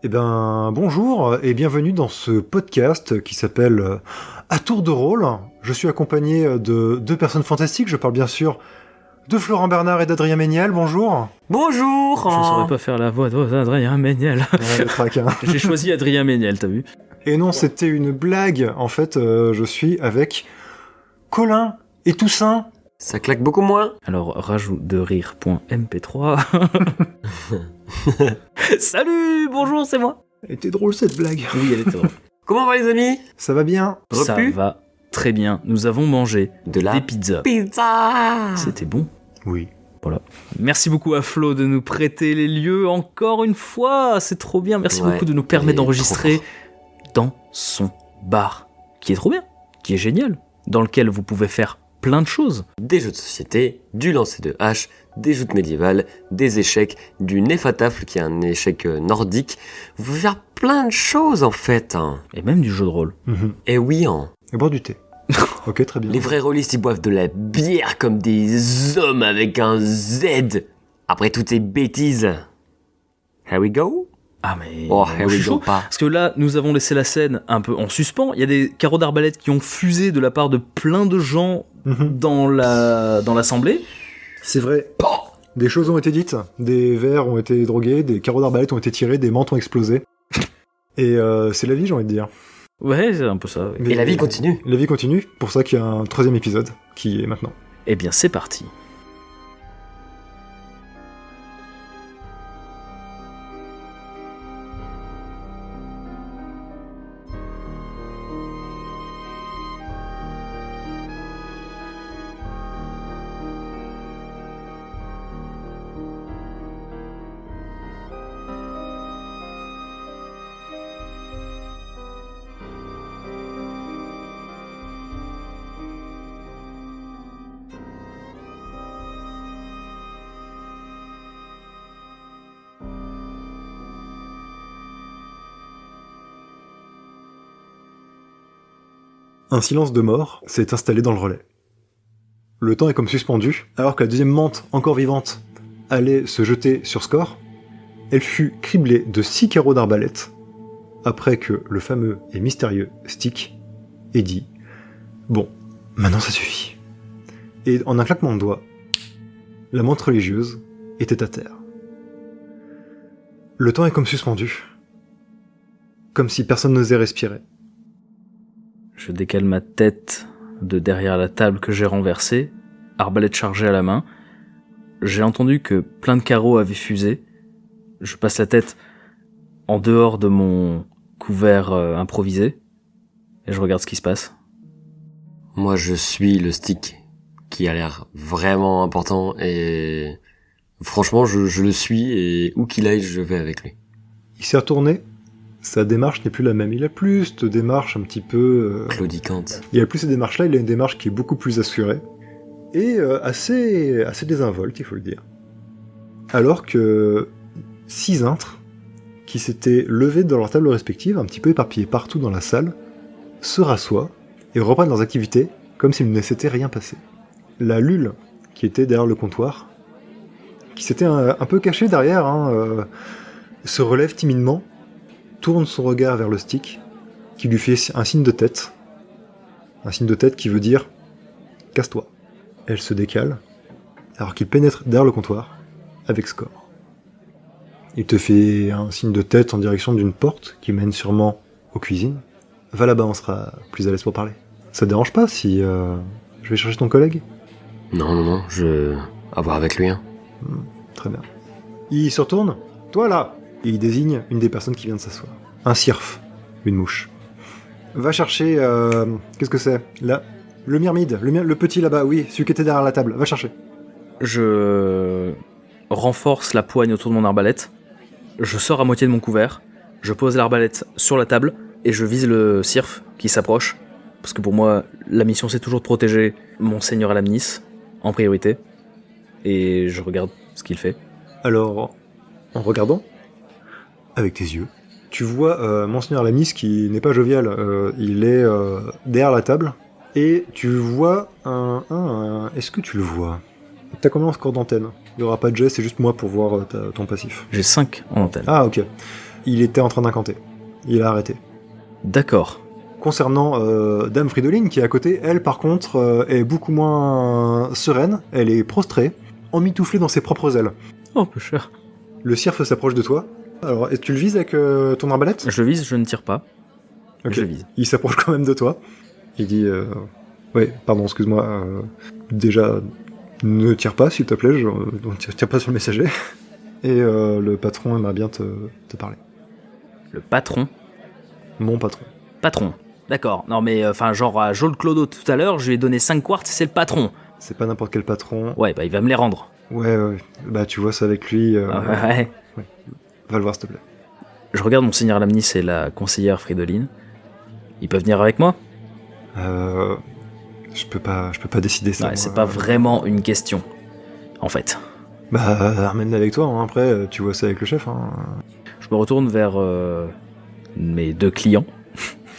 Eh ben, bonjour et bienvenue dans ce podcast qui s'appelle À tour de rôle. Je suis accompagné de deux personnes fantastiques. Je parle bien sûr de Florent Bernard et d'Adrien Méniel. Bonjour. Bonjour. Je saurais pas faire la voix d'Adrien Méniel. Ouais, le trac, hein. J'ai choisi Adrien Méniel, t'as vu? Et non, c'était une blague. En fait, je suis avec Colin et Toussaint. Ça claque beaucoup moins. Alors, rajout de rire.mp3. Salut, bonjour, c'est moi. Elle était drôle cette blague. Oui, elle était drôle. Comment va les amis? Ça va bien. Ça Repu va très bien. Nous avons mangé De la des pizzas. pizza. C'était bon. Oui. Voilà. Merci beaucoup à Flo de nous prêter les lieux encore une fois. C'est trop bien. Merci Ouais, beaucoup de nous il est permettre trop d'enregistrer fort. dans son bar, qui est trop bien, qui est génial, dans lequel vous pouvez faire plein de choses. Des jeux de société, du lancer de hache, des joutes médiévales, des échecs, du Nefatafle qui est un échec nordique. Vous pouvez faire plein de choses en fait. Hein. Et même du jeu de rôle. Et oui, hein. Et boire du thé. Ok, très bien. Les vrais rôlistes ils boivent de la bière comme des hommes avec un Z. Après toutes ces bêtises. Here we go? Ah mais Oh, je here suis we chaud. go pas. Parce que là, nous avons laissé la scène un peu en suspens. Il y a des carreaux d'arbalète qui ont fusé de la part de plein de gens dans l'assemblée. C'est vrai. Des choses ont été dites, des verres ont été drogués, des carreaux d'arbalète ont été tirés, des mantes ont explosé. Et c'est la vie, j'ai envie de dire. Ouais, c'est un peu ça. Ouais. Mais Et la vie continue. La vie continue, pour ça qu'il y a un troisième épisode, qui est maintenant. Eh bien, c'est parti. Un silence de mort s'est installé dans le relais. Le temps est comme suspendu, alors que la deuxième mante, encore vivante, allait se jeter sur Score, elle fut criblée de 6 carreaux d'arbalète, après que le fameux et mystérieux Stick ait dit « Bon, maintenant ça suffit ». Et en un claquement de doigts, la mante religieuse était à terre. Le temps est comme suspendu, comme si personne n'osait respirer. Je décale ma tête de derrière la table que j'ai renversée, arbalète chargée à la main. J'ai entendu que plein de carreaux avaient fusé. Je passe la tête en dehors de mon couvert improvisé et je regarde ce qui se passe. Moi, je suis le Stick qui a l'air vraiment important et franchement, je le suis et où qu'il aille, je vais avec lui. Il s'est retourné, sa démarche n'est plus la même. Il a plus de démarche un petit peu... Claudicante. Il a plus ces démarches-là, il a une démarche qui est beaucoup plus assurée, et assez désinvolte, il faut le dire. Alors que 6 intres, qui s'étaient levés dans leurs tables respectives, un petit peu éparpillés partout dans la salle, se rassoient et reprennent leurs activités comme s'il ne s'était rien passé. La Lule, qui était derrière le comptoir, qui s'était un peu cachée derrière, se relève timidement, tourne son regard vers le Stick, qui lui fait un signe de tête. Un signe de tête qui veut dire « Casse-toi ». Elle se décale, alors qu'il pénètre derrière le comptoir, avec Score. Il te fait un signe de tête en direction d'une porte qui mène sûrement aux cuisines. Va là-bas, on sera plus à l'aise pour parler. Ça te dérange pas si je vais chercher ton collègue ? Non, je... À voir avec lui, hein. Très bien. Il se retourne. « Toi là !» Et il désigne une des personnes qui vient de s'asseoir. Un cirf, une mouche. Va chercher... qu'est-ce que c'est ? Là, le myrmide, le petit là-bas, oui, celui qui était derrière la table. Va chercher. Je renforce la poigne autour de mon arbalète. Je sors à moitié de mon couvert. Je pose l'arbalète sur la table et je vise le cirf qui s'approche. Parce que pour moi, la mission c'est toujours de protéger mon seigneur Alamnis en priorité. Et je regarde ce qu'il fait. Alors, en regardant, avec tes yeux, tu vois Monseigneur Lamis qui n'est pas jovial, il est derrière la table, et tu vois est-ce que tu le vois ? T'as combien en score d'antenne ? Il n'y aura pas de jet, c'est juste moi pour voir ton passif. J'ai 5 en antenne. Ah ok. il était en train d'incanter. Il a arrêté. D'accord. Concernant Dame Fridoline, qui est à côté, elle, par contre, est beaucoup moins sereine. Elle est prostrée, emmitouflée dans ses propres ailes. Oh, peu cher. Le cirque s'approche de toi. Alors, est-ce que tu le vises avec ton arbalète? Je vise, je ne tire pas. Ok. Je vise. Il s'approche quand même de toi. Il dit ouais, pardon, excuse-moi. Déjà, ne tire pas, s'il te plaît. Tire pas sur le messager. Et le patron aimerait bien te parler. Le patron. Mon patron. Patron. D'accord. Non, mais enfin, genre à Joel Clodo tout à l'heure, je lui ai donné 5 quartz, c'est le patron. C'est pas n'importe quel patron. Ouais, bah il va me les rendre. Ouais. Bah, tu vois ça avec lui. Ouais. Va le voir, s'il te plaît. Je regarde mon seigneur Lamnis et la conseillère Fridoline. Ils peuvent venir avec moi? Je peux pas décider ça. Ouais, moi. c'est pas vraiment une question, en fait. Bah, ramène-le avec toi, hein. Après, tu vois ça avec le chef. Hein. Je me retourne vers mes 2 clients.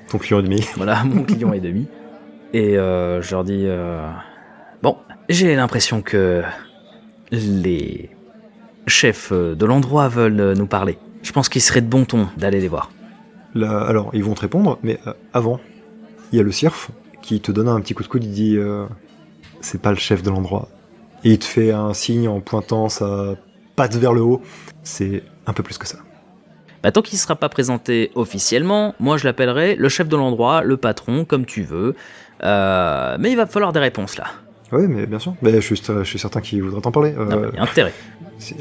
Ton client et demi. Voilà, mon client et demi. Et je leur dis... Bon, j'ai l'impression que les chefs de l'endroit veulent nous parler. Je pense qu'il serait de bon ton d'aller les voir. Là, alors, ils vont te répondre, mais avant, il y a le cirque qui te donne un petit coup de coude, il dit c'est pas le chef de l'endroit. Et il te fait un signe en pointant sa patte vers le haut. C'est un peu plus que ça. Bah, tant qu'il ne sera pas présenté officiellement, moi je l'appellerai le chef de l'endroit, le patron, comme tu veux. Mais il va falloir des réponses là. Oui, mais bien sûr. Mais je suis certain qu'il voudra t'en parler. Non, mais il y a intérêt.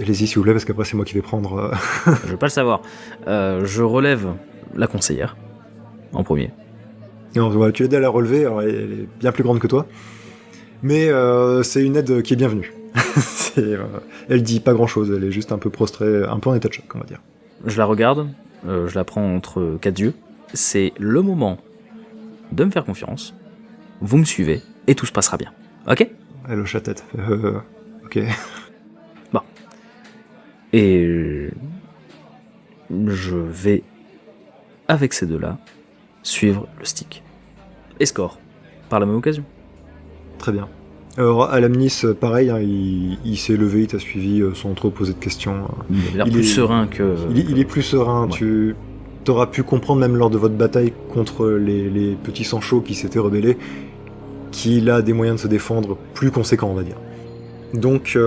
Allez-y, s'il vous plaît, parce qu'après, c'est moi qui vais prendre... Je veux pas le savoir. Je relève la conseillère en premier. Non, voilà, tu aides à la relever, alors elle est bien plus grande que toi. Mais c'est une aide qui est bienvenue. Elle dit pas grand-chose, elle est juste un peu prostrée, un peu en état de choc, on va dire. Je la regarde, je la prends entre 4 yeux. C'est le moment de me faire confiance. Vous me suivez et tout se passera bien. Ok? Elle hoche la tête. Ok. Bon. Et je vais, avec ces deux-là, suivre le stick. Et score, par la même occasion. Très bien. Alors, Alamnis, pareil, hein, il s'est levé, il t'a suivi sans trop poser de questions. Il a l'air plus serein que... Il est plus serein, Ouais. tu auras pu comprendre même lors de votre bataille contre les petits sangs-chauds qui s'étaient rebellés, qu'il a des moyens de se défendre plus conséquents, on va dire. Donc,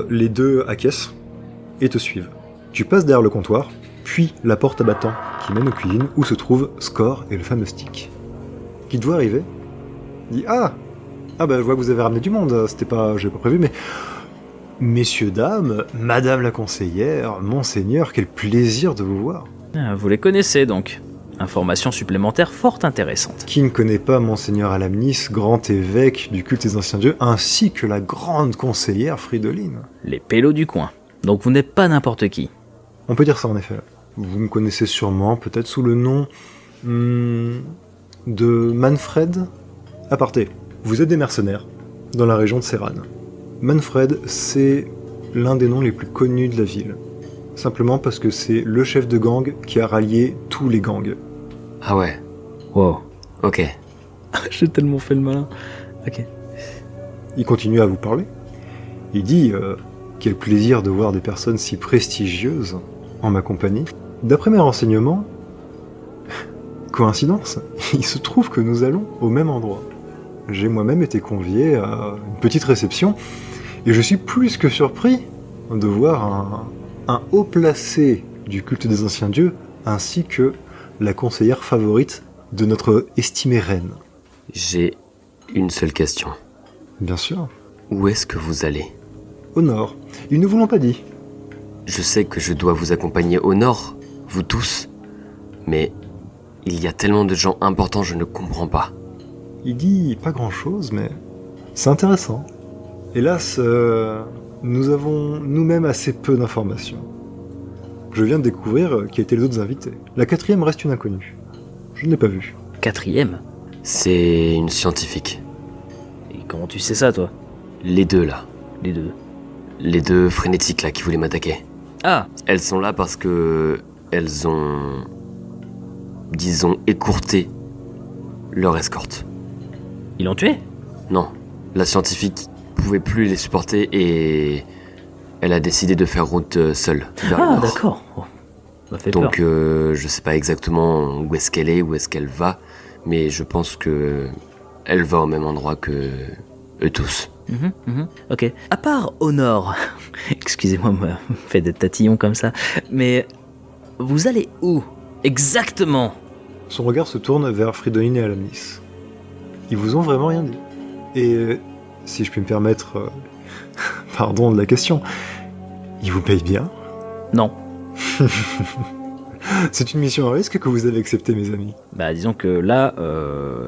les deux acquiescent et te suivent. Tu passes derrière le comptoir, puis la porte à battant qui mène aux cuisines où se trouve Score et le fameux stick. Qui te voit arriver, dit Ah bah je vois que vous avez ramené du monde, j'ai pas prévu, mais... Messieurs, dames, madame la conseillère, monseigneur, quel plaisir de vous voir. Ah, vous les connaissez donc. Information supplémentaire fort intéressante. Qui ne connaît pas monseigneur Alamnis, grand évêque du culte des anciens dieux, ainsi que la grande conseillère Fridoline? Les pélos du coin. Donc vous n'êtes pas n'importe qui. On peut dire ça en effet. Vous me connaissez sûrement, peut-être sous le nom de Manfred Aparté. Vous êtes des mercenaires dans la région de Serran. Manfred, c'est l'un des noms les plus connus de la ville. Simplement parce que c'est le chef de gang qui a rallié tous les gangs. Ah ouais, Wow. ok. J'ai tellement fait le malin. Ok. Il continue à vous parler. Il dit quel plaisir de voir des personnes si prestigieuses en ma compagnie. D'après mes renseignements, coïncidence, il se trouve que nous allons au même endroit. J'ai moi-même été convié à une petite réception et je suis plus que surpris de voir un haut placé du culte des anciens dieux ainsi que la conseillère favorite de notre estimée reine. J'ai une seule question. Bien sûr. Où est-ce que vous allez? Au nord. Ils ne vous l'ont pas dit. Je sais que je dois vous accompagner au nord, vous tous, mais il y a tellement de gens importants, je ne comprends pas. Il dit pas grand-chose, mais c'est intéressant. Hélas, nous avons nous-mêmes assez peu d'informations. Je viens de découvrir qui étaient les autres invités. La 4e reste une inconnue. Je ne l'ai pas vue. 4e. C'est une scientifique. Et comment tu sais ça, toi? Les deux là. Les deux. Les deux frénétiques là qui voulaient m'attaquer. Ah, Elles sont là parce que elles ont, disons, écourté leur escorte. ils l'ont tué? Non, la scientifique pouvait plus les supporter et elle a décidé de faire route seule vers le Ah, nord. d'accord. Oh. m'a fait Donc peur. je sais pas exactement où est-ce qu'elle est, où est-ce qu'elle va, mais je pense que elle va au même endroit que eux tous. Ok. À part au nord, excusez-moi, me fait des tatillons comme ça, mais vous allez où exactement? Son regard se tourne vers Fridolin et Alamnis. Ils vous ont vraiment rien dit. Et si je puis me permettre, pardon de la question, ils vous payent bien? Non. C'est une mission à risque que vous avez acceptée, mes amis. Bah disons que là,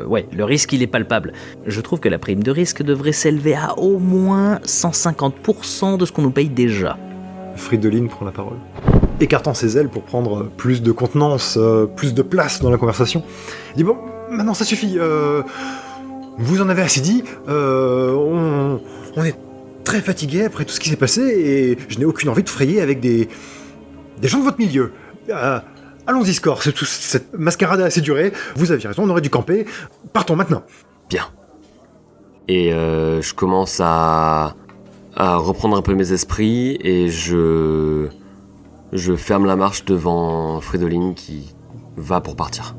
ouais, le risque il est palpable. Je trouve que la prime de risque devrait s'élever à au moins 150% de ce qu'on nous paye déjà. Fridolin prend la parole, écartant ses ailes pour prendre plus de contenance, plus de place dans la conversation. Il dit bon, maintenant ça suffit. Vous en avez assez dit. On est très fatigué après tout ce qui s'est passé et je n'ai aucune envie de frayer avec des gens de votre milieu. Allons-y, Score. Cette mascarade a assez duré. Vous aviez raison, on aurait dû camper. Partons maintenant. Bien. Et je commence à reprendre un peu mes esprits et je ferme la marche devant Fridolin qui va pour partir.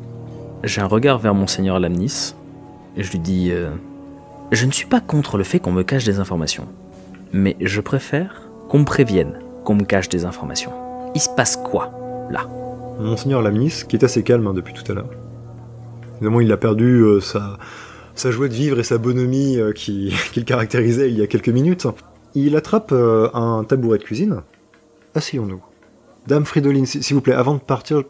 J'ai un regard vers Monseigneur Alamnis et je lui dis je ne suis pas contre le fait qu'on me cache des informations, mais je préfère qu'on me prévienne qu'on me cache des informations. Il se passe quoi, là? Monseigneur Lamnis, qui est assez calme depuis tout à l'heure. Évidemment, il a perdu sa joie de vivre et sa bonhomie qui le caractérisait il y a quelques minutes. Il attrape un tabouret de cuisine. Asseyons-nous. Dame Fridolin, s'il vous plaît, avant de partir,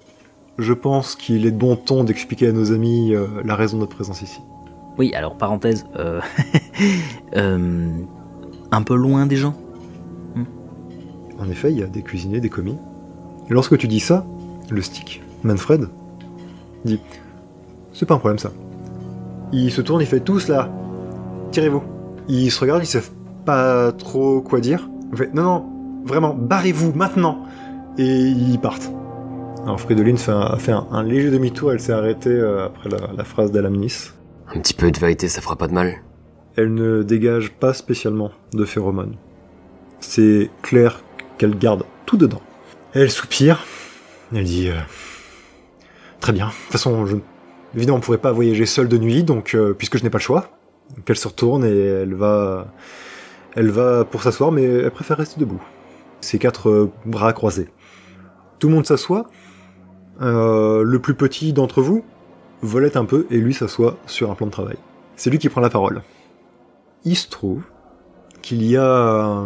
je pense qu'il est de bon ton d'expliquer à nos amis la raison de notre présence ici. Oui, alors parenthèse, un peu loin des gens. En effet, il y a des cuisiniers, des commis. Et lorsque tu dis ça, le stick, Manfred, dit « C'est pas un problème ça. » Il se tourne, il fait « Tous là, tirez-vous. » Ils se regardent, ils savent pas trop quoi dire. Il fait « Non, non, vraiment, barrez-vous maintenant !» Et ils partent. Alors Fridolin fait un léger demi-tour, elle s'est arrêtée après la phrase d'Alamnis. Un petit peu de vérité, ça fera pas de mal. Elle ne dégage pas spécialement de phéromones. C'est clair qu'elle garde tout dedans. Elle soupire. Elle dit très bien. De toute façon, évidemment, on ne pourrait pas voyager seule de nuit, donc puisque je n'ai pas le choix. Donc elle se retourne et elle va pour s'asseoir, mais elle préfère rester debout. Ses quatre bras croisés. Tout le monde s'assoit. Le plus petit d'entre vous volette un peu et lui s'assoit sur un plan de travail. C'est lui qui prend la parole. Il se trouve qu'il y a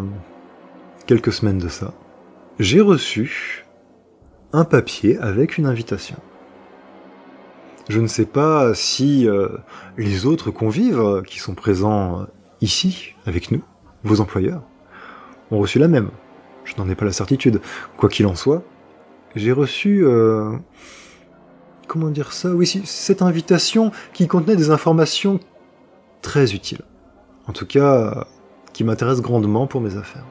quelques semaines de ça, j'ai reçu un papier avec une invitation. Je ne sais pas si les autres convives qui sont présents ici, avec nous, vos employeurs, ont reçu la même. Je n'en ai pas la certitude. Quoi qu'il en soit, j'ai reçu... comment dire ça? Oui, cette invitation qui contenait des informations très utiles. En tout cas, qui m'intéressent grandement pour mes affaires.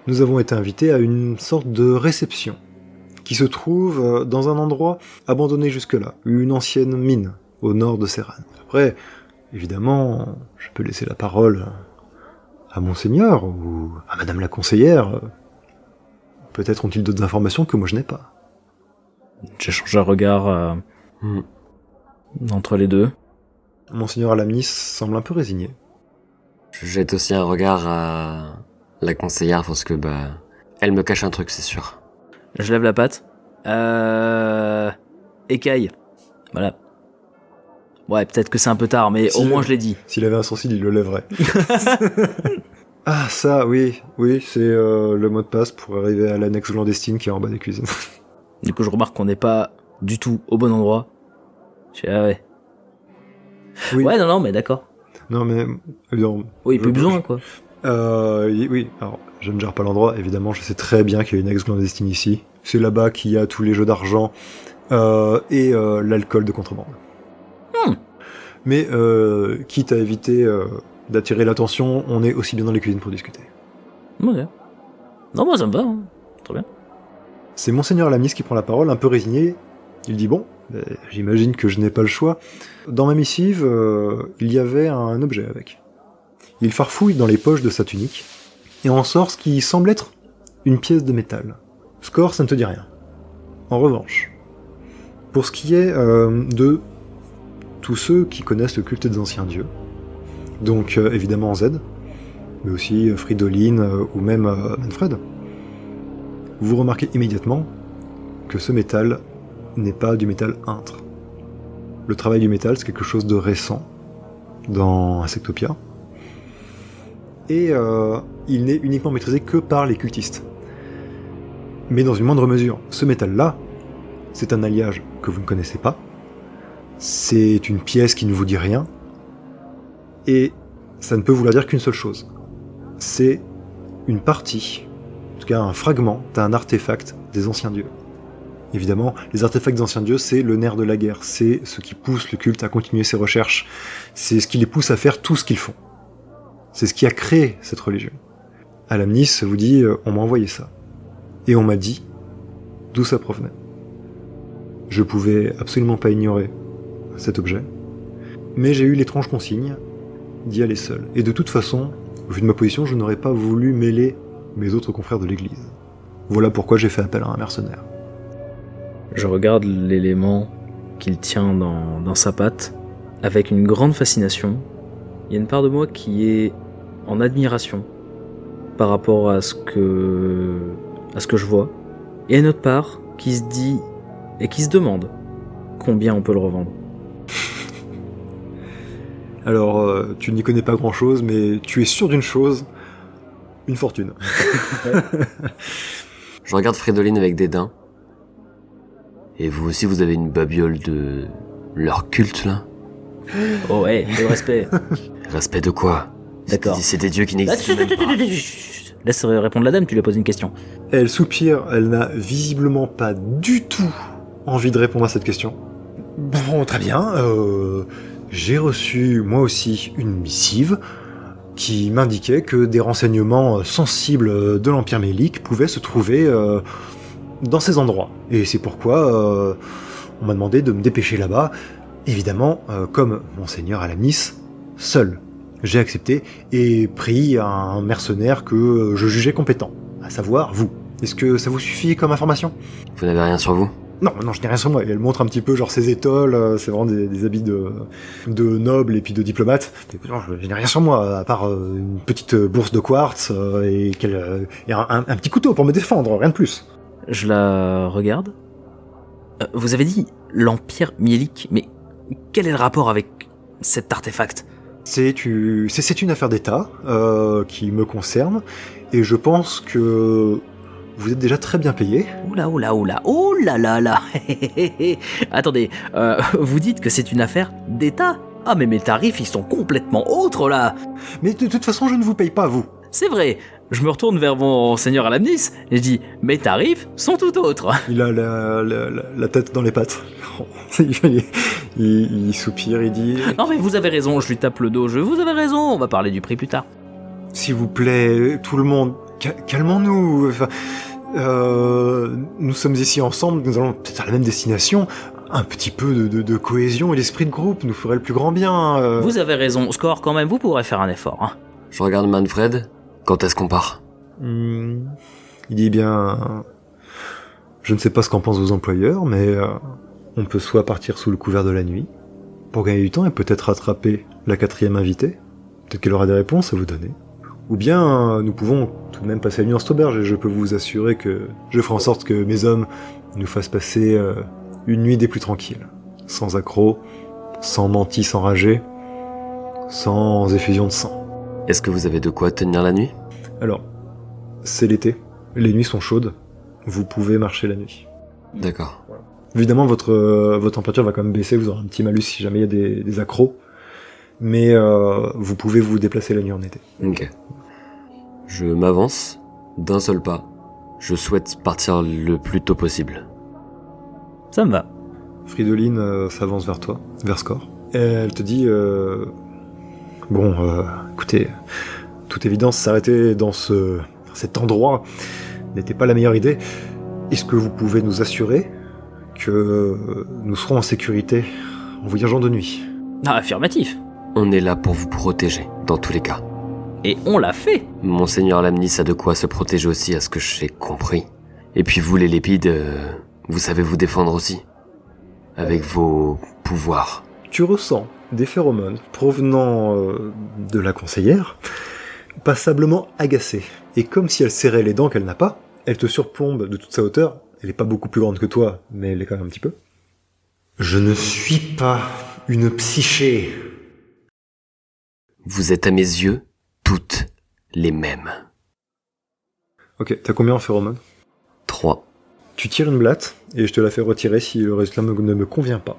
Nous avons été invités à une sorte de réception qui se trouve dans un endroit abandonné jusque-là, une ancienne mine au nord de Serran. Après, évidemment, je peux laisser la parole à Monseigneur ou à Madame la conseillère. Peut-être ont-ils d'autres informations que moi je n'ai pas. J'échange un regard entre les deux. Monseigneur Alamnis semble un peu résigné. Je jette aussi un regard à la conseillère parce que elle me cache un truc, c'est sûr. Je lève la patte. Écaille. Voilà. Ouais, peut-être que c'est un peu tard, mais au moins je l'ai dit. S'il avait un sourcil, il le lèverait. Ah, ça, oui, c'est le mot de passe pour arriver à l'annexe clandestine qui est en bas des cuisines. Du coup, je remarque qu'on n'est pas du tout au bon endroit. Je fais, ah ouais. Oui. Ouais, non, mais d'accord. Non, mais... oui, plus besoin, quoi. Oui, alors, je ne gère pas l'endroit, évidemment, je sais très bien qu'il y a une annexe clandestine ici. C'est là-bas qu'il y a tous les jeux d'argent et l'alcool de contrebande. Mais, quitte à éviter d'attirer l'attention, on est aussi bien dans les cuisines pour discuter. Ok. Non, moi ça me va, hein. Très bien. C'est Monseigneur Lamis qui prend la parole, un peu résigné. Il dit bon, j'imagine que je n'ai pas le choix. Dans ma missive, il y avait un objet avec. Il farfouille dans les poches de sa tunique et en sort ce qui semble être une pièce de métal. Score, ça ne te dit rien. En revanche, pour ce qui est de tous ceux qui connaissent le culte des anciens dieux, donc évidemment Z, mais aussi Fridolin ou même Manfred, vous remarquez immédiatement que ce métal n'est pas du métal intre. Le travail du métal, c'est quelque chose de récent dans Insectopia, et il n'est uniquement maîtrisé que par les cultistes. Mais dans une moindre mesure, ce métal-là, c'est un alliage que vous ne connaissez pas, c'est une pièce qui ne vous dit rien, et ça ne peut vouloir dire qu'une seule chose. C'est une partie, en tout cas un fragment d'un artefact des anciens dieux. Évidemment, les artefacts des anciens dieux, c'est le nerf de la guerre, c'est ce qui pousse le culte à continuer ses recherches, c'est ce qui les pousse à faire tout ce qu'ils font. C'est ce qui a créé cette religion. Alamnis vous dit, on m'a envoyé ça. Et on m'a dit d'où ça provenait. Je pouvais absolument pas ignorer cet objet, mais j'ai eu l'étrange consigne d'y aller seul. Et de toute façon, vu de ma position, je n'aurais pas voulu mêler mes autres confrères de l'église. Voilà pourquoi j'ai fait appel à un mercenaire. Je regarde l'élément qu'il tient dans sa patte avec une grande fascination. Il y a une part de moi qui est en admiration par rapport à ce que je vois, et une autre part qui se dit et qui se demande combien on peut le revendre. Alors, tu n'y connais pas grand-chose, mais tu es sûr d'une chose, une fortune. Je regarde Fridolin avec dédain. Et vous aussi, vous avez une babiole de leur culte, là? Oh ouais, le respect. Respect de quoi? D'accord. C'est des dieux qui n'existent même pas. Laisse répondre la dame, tu lui as posé une question. Elle soupire, elle n'a visiblement pas du tout envie de répondre à cette question. Bon, très bien, j'ai reçu moi aussi une missive qui m'indiquait que des renseignements sensibles de l'Empire Mélique pouvaient se trouver dans ces endroits. Et c'est pourquoi on m'a demandé de me dépêcher là-bas. Évidemment, comme Monseigneur Alamnis, seul. J'ai accepté et pris un mercenaire que je jugeais compétent, à savoir vous. Est-ce que ça vous suffit comme information? Vous n'avez rien sur vous? Non, je n'ai rien sur moi. Et elle montre un petit peu genre ses étoiles, c'est vraiment des habits de noble et puis de diplomate. Je n'ai rien sur moi, à part une petite bourse de quartz et un petit couteau pour me défendre, rien de plus. Je la regarde. Vous avez dit l'Empire Mielique, mais quel est le rapport avec cet artefact? C'est une affaire d'État qui me concerne, et je pense que vous êtes déjà très bien payé. Oula, oh là là. Attendez, vous dites que c'est une affaire d'État? Ah mais mes tarifs, ils sont complètement autres là. Mais de toute façon, je ne vous paye pas, vous. C'est vrai. Je me retourne vers mon seigneur Alamnis et je dis « Mes tarifs sont tout autres !» Il a la tête dans les pattes. il soupire, il dit « Non mais vous avez raison, je lui tape le dos, vous avez raison, on va parler du prix plus tard. » S'il vous plaît, tout le monde, calmons-nous. Enfin, nous sommes ici ensemble, nous allons peut-être à la même destination. Un petit peu de cohésion et d'esprit de groupe nous ferait le plus grand bien. Vous avez raison, Score, quand même, vous pourrez faire un effort. Hein. Je regarde Manfred. Quand est-ce qu'on part? Il dit bien... Je ne sais pas ce qu'en pensent vos employeurs, mais on peut soit partir sous le couvert de la nuit, pour gagner du temps et peut-être rattraper la 4e invitée. Peut-être qu'elle aura des réponses à vous donner. Ou bien nous pouvons tout de même passer la nuit dans cette auberge, et je peux vous assurer que je ferai en sorte que mes hommes nous fassent passer une nuit des plus tranquilles. Sans accroc, sans mantis enragés, sans effusion de sang. Est-ce que vous avez de quoi tenir la nuit? Alors, c'est l'été, les nuits sont chaudes, vous pouvez marcher la nuit. D'accord. Voilà. Évidemment, votre température va quand même baisser, vous aurez un petit malus si jamais il y a des accros, mais vous pouvez vous déplacer la nuit en été. Ok. Je m'avance d'un seul pas. Je souhaite partir le plus tôt possible. Ça me va. Fridolin s'avance vers toi, vers Score. Elle te dit... écoutez, toute évidence, s'arrêter dans cet endroit n'était pas la meilleure idée. Est-ce que vous pouvez nous assurer que nous serons en sécurité en voyageant de nuit? Ah, affirmatif. On est là pour vous protéger, dans tous les cas. Et on l'a fait. Monseigneur Lamnis a de quoi se protéger aussi, à ce que j'ai compris. Et puis vous, les Lépides, vous savez vous défendre aussi. Avec vos pouvoirs. Tu ressens des phéromones provenant de la conseillère, passablement agacée. Et comme si elle serrait les dents qu'elle n'a pas, elle te surplombe de toute sa hauteur. Elle n'est pas beaucoup plus grande que toi, mais elle est quand même un petit peu. Je ne suis pas une psyché. Vous êtes à mes yeux toutes les mêmes. Ok, t'as combien en phéromones? 3. Tu tires une blatte, et je te la fais retirer si le résultat ne me convient pas.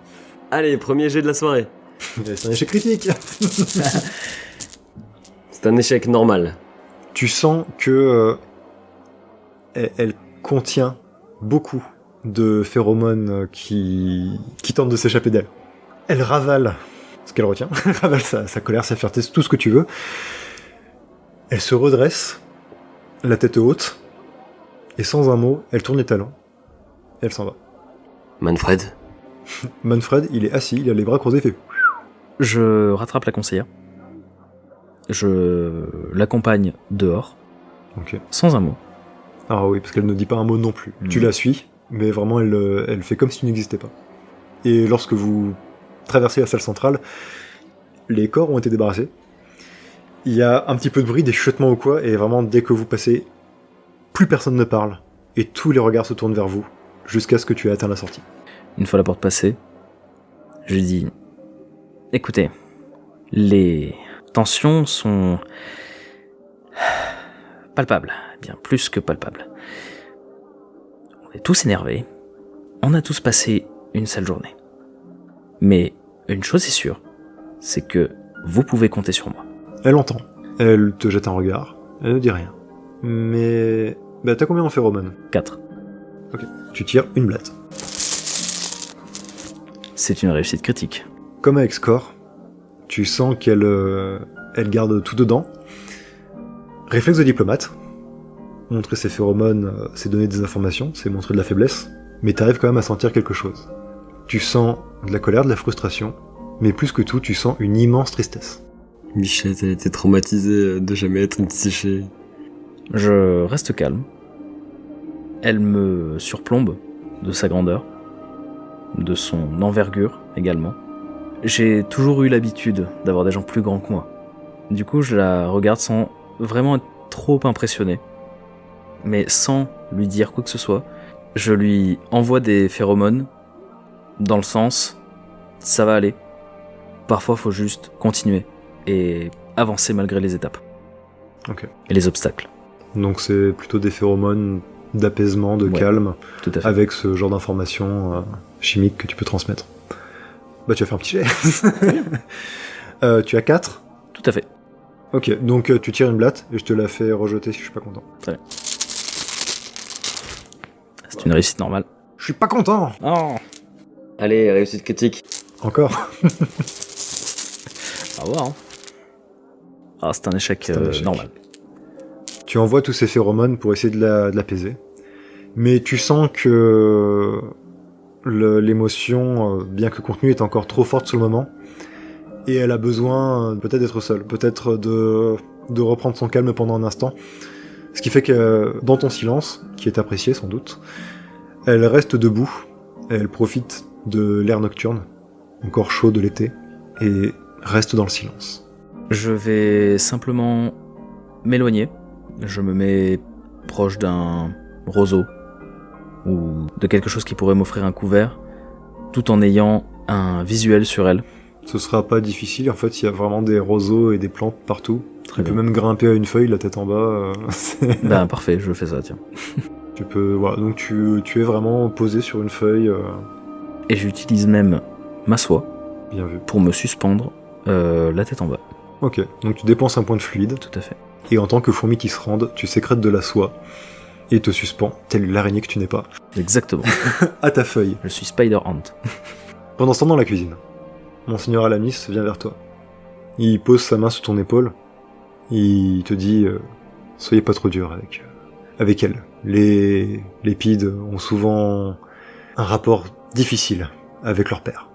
Allez, premier jet de la soirée. C'est un échec critique. C'est un échec normal. Tu sens que elle contient beaucoup de phéromones qui tentent de s'échapper d'elle. Elle ravale ce qu'elle retient, elle ravale sa colère, sa fierté, tout ce que tu veux. Elle se redresse, la tête haute, et sans un mot, elle tourne les talons, et elle s'en va. Manfred? Manfred, il est assis, il a les bras croisés, il fait... Je rattrape la conseillère. Je l'accompagne dehors, Ok. sans un mot. Ah oui, parce qu'elle ne dit pas un mot non plus. Tu la suis, mais vraiment elle fait comme si tu n'existais pas. Et lorsque vous traversez la salle centrale, les corps ont été débarrassés. Il y a un petit peu de bruit, des chuchotements ou quoi, et vraiment dès que vous passez, plus personne ne parle, et tous les regards se tournent vers vous, jusqu'à ce que tu aies atteint la sortie. Une fois la porte passée, je lui dis « Écoutez, les tensions sont palpables, bien plus que palpables. On est tous énervés, on a tous passé une sale journée. Mais une chose est sûre, c'est que vous pouvez compter sur moi. » Elle entend, elle te jette un regard, elle ne dit rien. Mais... Bah t'as combien en phéromone? 4. Ok, tu tires une blatte. C'est une réussite critique. Comme avec Score, tu sens qu'elle elle garde tout dedans. Réflexe de diplomate. Montrer ses phéromones, c'est donner des informations, c'est montrer de la faiblesse, mais t'arrives quand même à sentir quelque chose. Tu sens de la colère, de la frustration, mais plus que tout, tu sens une immense tristesse. Michette a été traumatisée de jamais être une psyché. Je reste calme. Elle me surplombe de sa grandeur, de son envergure également. J'ai toujours eu l'habitude d'avoir des gens plus grands que moi. Du coup, je la regarde sans vraiment être trop impressionné, mais sans lui dire quoi que ce soit. Je lui envoie des phéromones dans le sens « ça va aller ». Parfois, faut juste continuer et avancer malgré les étapes. Ok. Et les obstacles. Donc c'est plutôt des phéromones d'apaisement, de Ouais, calme, tout à fait. avec ce genre d'informations chimiques que tu peux transmettre. Bah tu vas faire un petit jet. Tu as 4. Tout à fait. Ok, donc tu tires une blatte et je te la fais rejeter si je suis pas content. C'est une réussite normale. Je suis pas content. Oh, Allez, réussite critique. Encore. à voir. Hein. Ah, c'est un échec, C'est un échec. normal. Tu envoies tous ces phéromones pour essayer de l'apaiser. Mais tu sens que l'émotion, bien que contenue, est encore trop forte sur le moment. Et elle a besoin peut-être d'être seule, peut-être de reprendre son calme pendant un instant. Ce qui fait que dans ton silence, qui est apprécié sans doute, elle reste debout, elle profite de l'air nocturne, encore chaud de l'été, et reste dans le silence. Je vais simplement m'éloigner. Je me mets proche d'un roseau ou de quelque chose qui pourrait m'offrir un couvert, tout en ayant un visuel sur elle. Ce sera pas difficile, en fait, il y a vraiment des roseaux et des plantes partout. Très Tu peux même grimper à une feuille, la tête en bas. Ben parfait, je fais ça, tiens. Tu peux, voilà, donc tu es vraiment posé sur une feuille. Et j'utilise même ma soie Bien vu. pour me suspendre la tête en bas. Ok, donc tu dépenses un point de fluide, Tout à fait. et en tant que fourmi qui se rende, tu sécrètes de la soie, et te suspends, telle l'araignée que tu n'es pas, Exactement. à ta feuille. Je suis Spider-Ant. Pendant ce temps, dans la cuisine, Monseigneur Alamis vient vers toi. Il pose sa main sur ton épaule, il te dit soyez pas trop dur avec elle. Les lépides ont souvent un rapport difficile avec leur père.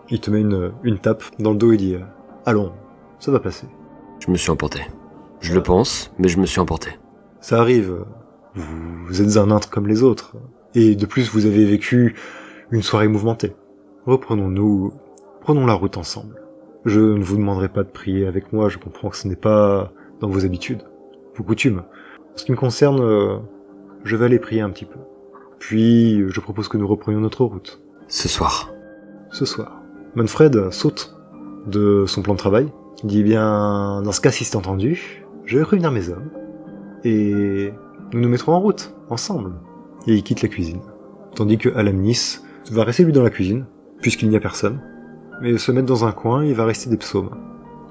Il te met une tape dans le dos et dit allons, ça va passer. Je me suis emporté. Je le pense, mais je me suis emporté. Ça arrive, vous êtes un nain comme les autres. Et de plus, vous avez vécu une soirée mouvementée. Reprenons-nous, prenons la route ensemble. Je ne vous demanderai pas de prier avec moi, je comprends que ce n'est pas dans vos habitudes, vos coutumes. En ce qui me concerne, je vais aller prier un petit peu. Puis, je propose que nous reprenions notre route. Ce soir. Ce soir. Manfred saute de son plan de travail. Il dit, bien, dans ce cas, si c'est entendu, je vais prévenir mes hommes. Et nous nous mettrons en route, ensemble. Et il quitte la cuisine. Tandis que Alamnis va rester lui dans la cuisine, puisqu'il n'y a personne. Mais se mettre dans un coin, il va rester des psaumes.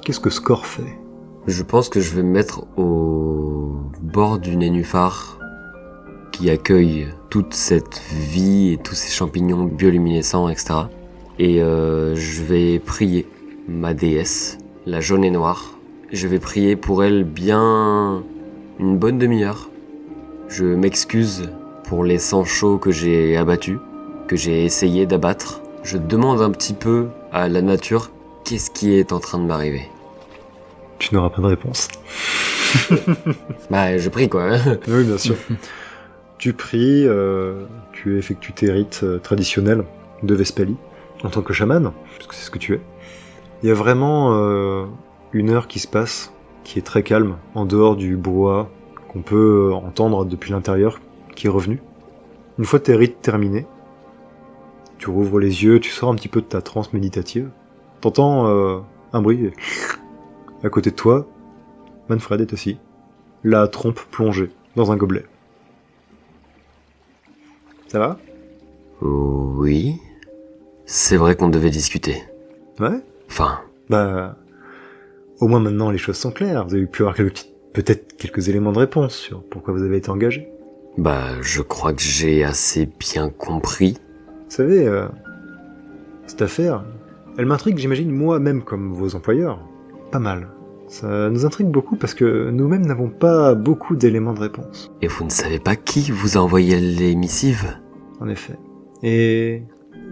Qu'est-ce que Score fait? Je pense que je vais me mettre au bord du nénuphar qui accueille toute cette vie et tous ces champignons bioluminescents, etc. Et je vais prier ma déesse, la jaune et noire. Je vais prier pour elle bien une bonne demi-heure. Je m'excuse pour les sangs chauds que j'ai abattus, que j'ai essayé d'abattre. Je demande un petit peu à la nature qu'est-ce qui est en train de m'arriver. Tu n'auras pas de réponse. Bah, je prie quoi. Oui, bien sûr. Tu pries, tu effectues tes rites traditionnels de Vespali, en tant que chaman, puisque c'est ce que tu es. Il y a vraiment une heure qui se passe, qui est très calme, en dehors du brouhaha qu'on peut entendre depuis l'intérieur, qui est revenu. Une fois tes rites terminés, tu rouvres les yeux, tu sors un petit peu de ta transe méditative. T'entends un bruit. À côté de toi, Manfred est assis, la trompe plongée dans un gobelet. Ça va? Oui. C'est vrai qu'on devait discuter. Ouais? Enfin, Bah, au moins maintenant les choses sont claires. Vous avez pu avoir peut-être quelques éléments de réponse sur pourquoi vous avez été engagé. bah, je crois que j'ai assez bien compris. Vous savez, cette affaire, elle m'intrigue, j'imagine, moi-même comme vos employeurs. Pas mal. Ça nous intrigue beaucoup parce que nous-mêmes n'avons pas beaucoup d'éléments de réponse. Et vous ne savez pas qui vous a envoyé les missives? En effet. Et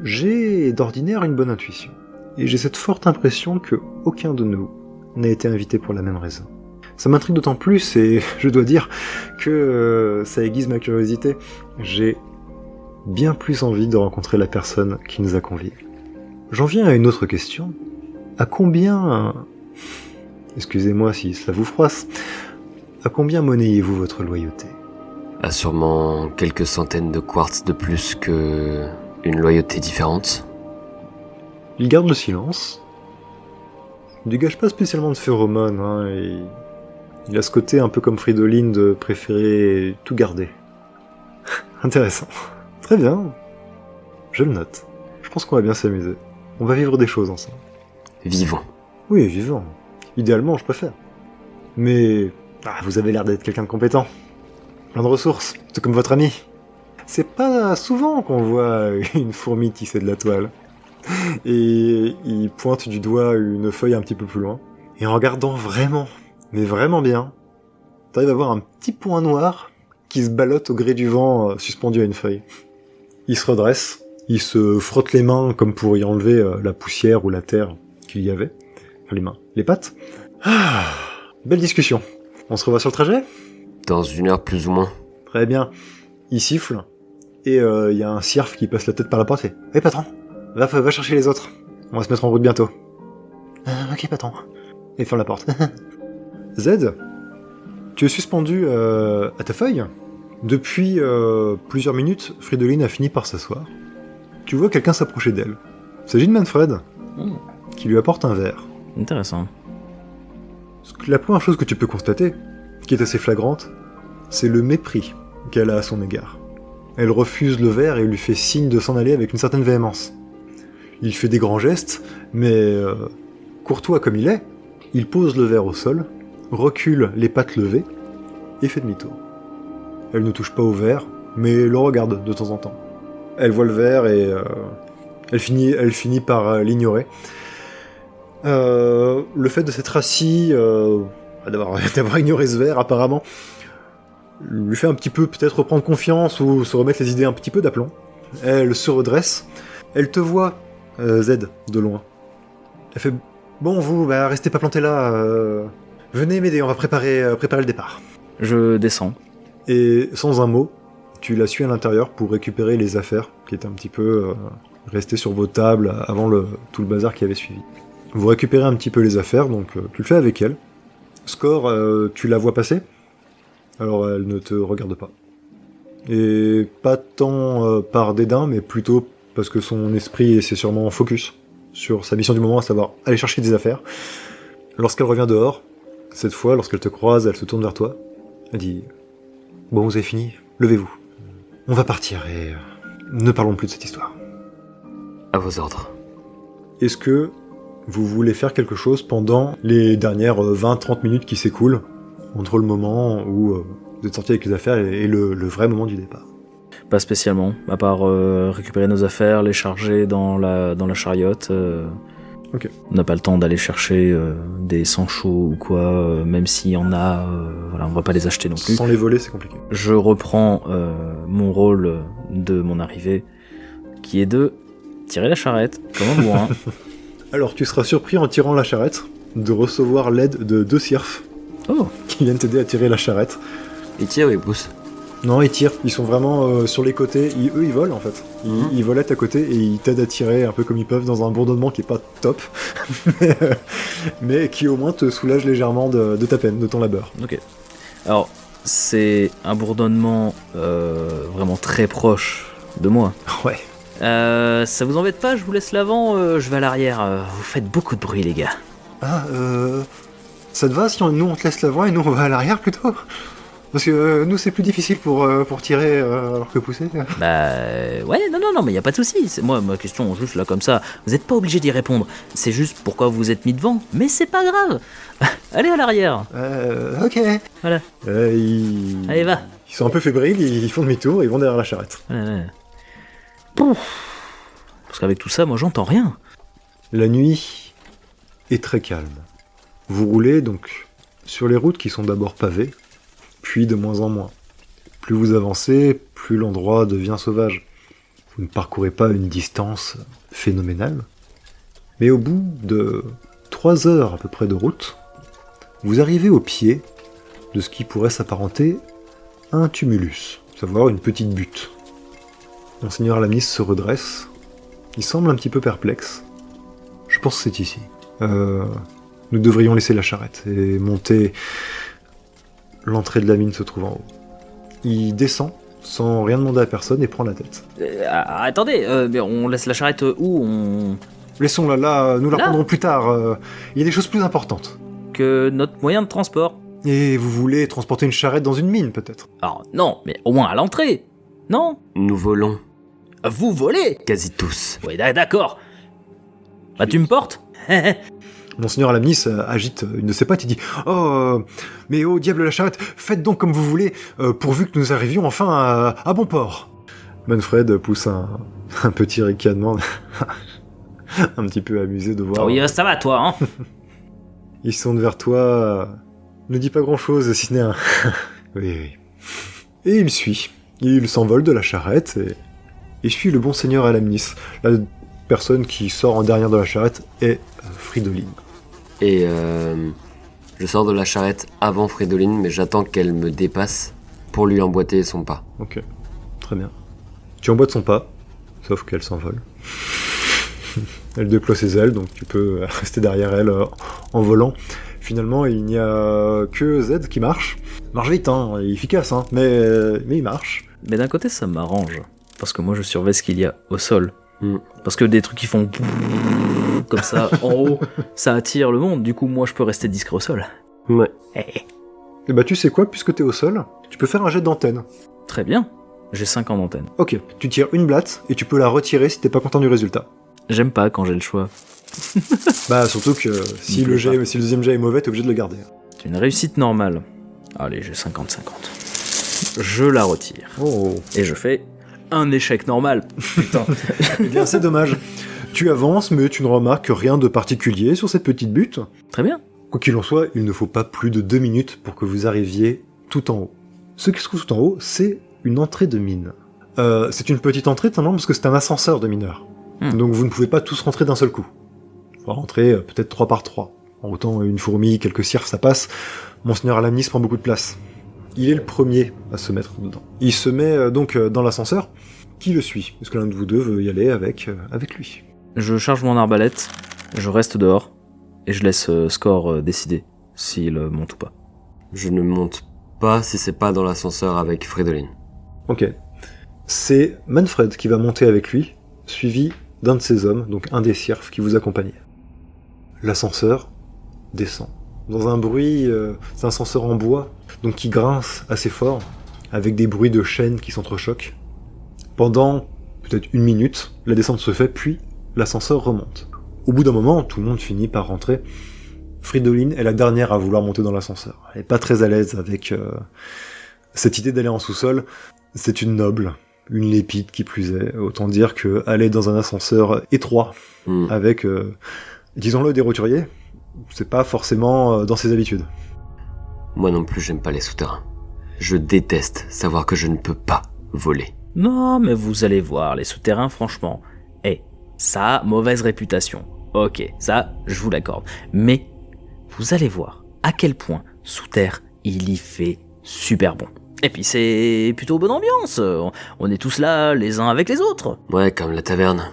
j'ai d'ordinaire une bonne intuition. Et j'ai cette forte impression que aucun de nous n'a été invité pour la même raison. Ça m'intrigue d'autant plus, et je dois dire que ça aiguise ma curiosité. J'ai bien plus envie de rencontrer la personne qui nous a conviés. J'en viens à une autre question. À combien... Excusez-moi si cela vous froisse. À combien monnayez-vous votre loyauté? A sûrement quelques centaines de quartz de plus que une loyauté différente. Il garde le silence. Il dégage pas spécialement de phéromones, hein, et il a ce côté un peu comme Fridolin de préférer tout garder. Intéressant. Très bien. Je le note. Je pense qu'on va bien s'amuser. On va vivre des choses ensemble. Vivons. Oui, vivant. Idéalement, je préfère. Mais vous avez l'air d'être quelqu'un de compétent. Plein de ressources, tout comme votre ami. C'est pas souvent qu'on voit une fourmi tisser de la toile. Et il pointe du doigt une feuille un petit peu plus loin. Et en regardant vraiment, mais vraiment bien, t'arrives à voir un petit point noir qui se ballotte au gré du vent suspendu à une feuille. Il se redresse, il se frotte les mains comme pour y enlever la poussière ou la terre qu'il y avait. Enfin les mains, les pattes. Ah, belle discussion. On se revoit sur le trajet? Dans une heure plus ou moins. Très bien. Il siffle, et il y a un cirf qui passe la tête par la porte et « Hé patron, va chercher les autres. On va se mettre en route bientôt. » Ok patron. Et ferme la porte. Z, tu es suspendu à ta feuille. Depuis plusieurs minutes, Fridolin a fini par s'asseoir. Tu vois quelqu'un s'approcher d'elle. Il s'agit de Manfred, qui lui apporte un verre. Intéressant. La première chose que tu peux constater, qui est assez flagrante, c'est le mépris qu'elle a à son égard. Elle refuse le verre et lui fait signe de s'en aller avec une certaine véhémence. Il fait des grands gestes, mais courtois comme il est, il pose le verre au sol, recule les pattes levées et fait demi-tour. Elle ne touche pas au verre, mais le regarde de temps en temps. Elle voit le verre et elle finit par l'ignorer. Le fait de s'être assis, d'avoir ignoré ce verre apparemment, lui fait un petit peu peut-être reprendre confiance ou se remettre les idées un petit peu d'aplomb. Elle se redresse, elle te voit, Z, de loin. Elle fait « Bon, vous, restez pas plantés là, venez m'aider, on va préparer le départ. » Je descends. Et sans un mot, tu la suis à l'intérieur pour récupérer les affaires qui étaient un petit peu restées sur vos tables avant tout le bazar qui avait suivi. Vous récupérez un petit peu les affaires, donc tu le fais avec elle. Score, tu la vois passer, alors elle ne te regarde pas. Et pas tant par dédain, mais plutôt parce que son esprit c'est sûrement focus sur sa mission du moment, à savoir aller chercher des affaires. Lorsqu'elle revient dehors, cette fois, lorsqu'elle te croise, elle se tourne vers toi. Elle dit « Bon, vous avez fini, levez-vous. On va partir et ne parlons plus de cette histoire. » À vos ordres. Est-ce que vous voulez faire quelque chose pendant les dernières 20-30 minutes qui s'écoulent entre le moment où vous êtes sorti avec les affaires et le vrai moment du départ? Pas spécialement, à part récupérer nos affaires, les charger dans la chariote. Ok. On n'a pas le temps d'aller chercher des sangs chauds ou quoi, même s'il y en a, voilà, on va pas les acheter non plus. Sans les voler, c'est compliqué. Je reprends mon rôle de mon arrivée, qui est de tirer la charrette, comme un bourrin. Alors, tu seras surpris en tirant la charrette de recevoir l'aide de 2 sirfs Oh, qui viennent t'aider à tirer la charrette. Il tire ou il pousse? Non, ils tirent, ils sont vraiment sur les côtés, eux ils volent en fait. Ils volent à côté et ils t'aident à tirer un peu comme ils peuvent dans un bourdonnement qui est pas top, mais qui au moins te soulage légèrement de ta peine, de ton labeur. ok. Alors, c'est un bourdonnement vraiment très proche de moi. Ouais. Ça vous embête pas, je vous laisse l'avant, je vais à l'arrière. Vous faites beaucoup de bruit, les gars. Ah, ça te va si nous on te laisse l'avant et nous on va à l'arrière plutôt? Parce que nous c'est plus difficile pour tirer alors que pousser. Bah ouais, non, mais y a pas de souci. C'est moi, ma question, juste là comme ça, vous êtes pas obligé d'y répondre. C'est juste pourquoi vous vous êtes mis devant, mais c'est pas grave. Allez à l'arrière. Ok. Voilà. Allez, va. Ils sont un peu fébriles, ils font demi-tour, ils vont derrière la charrette. Ouais. Pouf. Parce qu'avec tout ça, moi j'entends rien. La nuit est très calme. Vous roulez donc sur les routes qui sont d'abord pavées, puis de moins en moins. Plus vous avancez, plus l'endroit devient sauvage. Vous ne parcourez pas une distance phénoménale, mais au bout de 3 heures à peu près de route, vous arrivez au pied de ce qui pourrait s'apparenter à un tumulus, savoir une petite butte. Monseigneur Alamis se redresse, il semble un petit peu perplexe. Je pense que c'est ici. Nous devrions laisser la charrette et monter. L'entrée de la mine se trouve en haut. Il descend, sans rien demander à personne, et prend la tête. Attendez, mais on laisse la charrette où? Laissons-la là, nous la Là reprendrons plus tard. Il y a des choses plus importantes. Que notre moyen de transport. Et vous voulez transporter une charrette dans une mine, peut-être? Alors non, mais au moins à l'entrée. Non? Nous volons. Vous volez? Quasi tous. Oui, d'accord. Bah tu me portes? Monseigneur Alamis agite une de ses pattes et dit « Oh, mais au diable la charrette, faites donc comme vous voulez, pourvu que nous arrivions enfin à bon port !» Manfred pousse un petit ricanement, un petit peu amusé de voir. Oui, ça va toi, hein? Ils se tournent vers toi, ne dit pas grand-chose, si ce n'est un « Oui. » Et il suit. Il s'envole de la charrette et suit le bon seigneur Alamis. La personne qui sort en dernière de la charrette est Fridoline. Et je sors de la charrette avant Fridoline, mais j'attends qu'elle me dépasse pour lui emboîter son pas. Ok, très bien. Tu emboîtes son pas, sauf qu'elle s'envole. Elle déploie ses ailes, donc tu peux rester derrière elle en volant. Finalement, il n'y a que Z qui marche. Marche vite, hein, efficace, hein, mais il marche. Mais d'un côté, ça m'arrange. Parce que moi, je surveille ce qu'il y a au sol. Parce que des trucs qui font comme ça en haut, ça attire le monde. Du coup, moi, je peux rester discret au sol. Ouais. Et bah, tu sais quoi, puisque t'es au sol, tu peux faire un jet d'antenne. Très bien. J'ai 5 ans d'antenne. Ok, tu tires une blatte et tu peux la retirer si t'es pas content du résultat. J'aime pas quand j'ai le choix. Bah, surtout que si le deuxième jet est mauvais, t'es obligé de le garder. C'est une réussite normale. Allez, j'ai 50-50. Je la retire. Oh. Et je fais un échec normal. Putain. Eh bien, c'est dommage. Tu avances, mais tu ne remarques rien de particulier sur cette petite butte. Très bien. Quoi qu'il en soit, il ne faut pas plus de 2 minutes pour que vous arriviez tout en haut. Ce qui se trouve tout en haut, c'est une entrée de mine. C'est une petite entrée, tout simplement parce que c'est un ascenseur de mineurs. Donc vous ne pouvez pas tous rentrer d'un seul coup. Il faut rentrer peut-être 3 par 3. En autant une fourmi, quelques cirques, ça passe. Monseigneur Alamis prend beaucoup de place. Il est le premier à se mettre dedans. Il se met donc dans l'ascenseur. Qui le suit? Est-ce que l'un de vous deux veut y aller avec lui? Je charge mon arbalète, je reste dehors, et je laisse Score décider s'il monte ou pas. Je ne monte pas si c'est pas dans l'ascenseur avec Fridolin. Ok. C'est Manfred qui va monter avec lui, suivi d'un de ses hommes, donc un des Sirfs qui vous accompagnait. L'ascenseur descend. Dans un bruit, c'est un ascenseur en bois, donc qui grince assez fort, avec des bruits de chaînes qui s'entrechoquent. Pendant peut-être 1 minute, la descente se fait, puis l'ascenseur remonte. Au bout d'un moment, tout le monde finit par rentrer. Fridolin est la dernière à vouloir monter dans l'ascenseur. Elle est pas très à l'aise avec cette idée d'aller en sous-sol. C'est une noble, une lépide qui plus est. Autant dire que aller dans un ascenseur étroit, avec, disons-le, des roturiers, c'est pas forcément dans ses habitudes. Moi non plus, j'aime pas les souterrains. Je déteste savoir que je ne peux pas voler. Non, mais vous allez voir, les souterrains, franchement, ça a mauvaise réputation. Ok, ça, je vous l'accorde. Mais vous allez voir à quel point sous terre, il y fait super bon. Et puis c'est plutôt bonne ambiance. On est tous là, les uns avec les autres. Ouais, comme la taverne.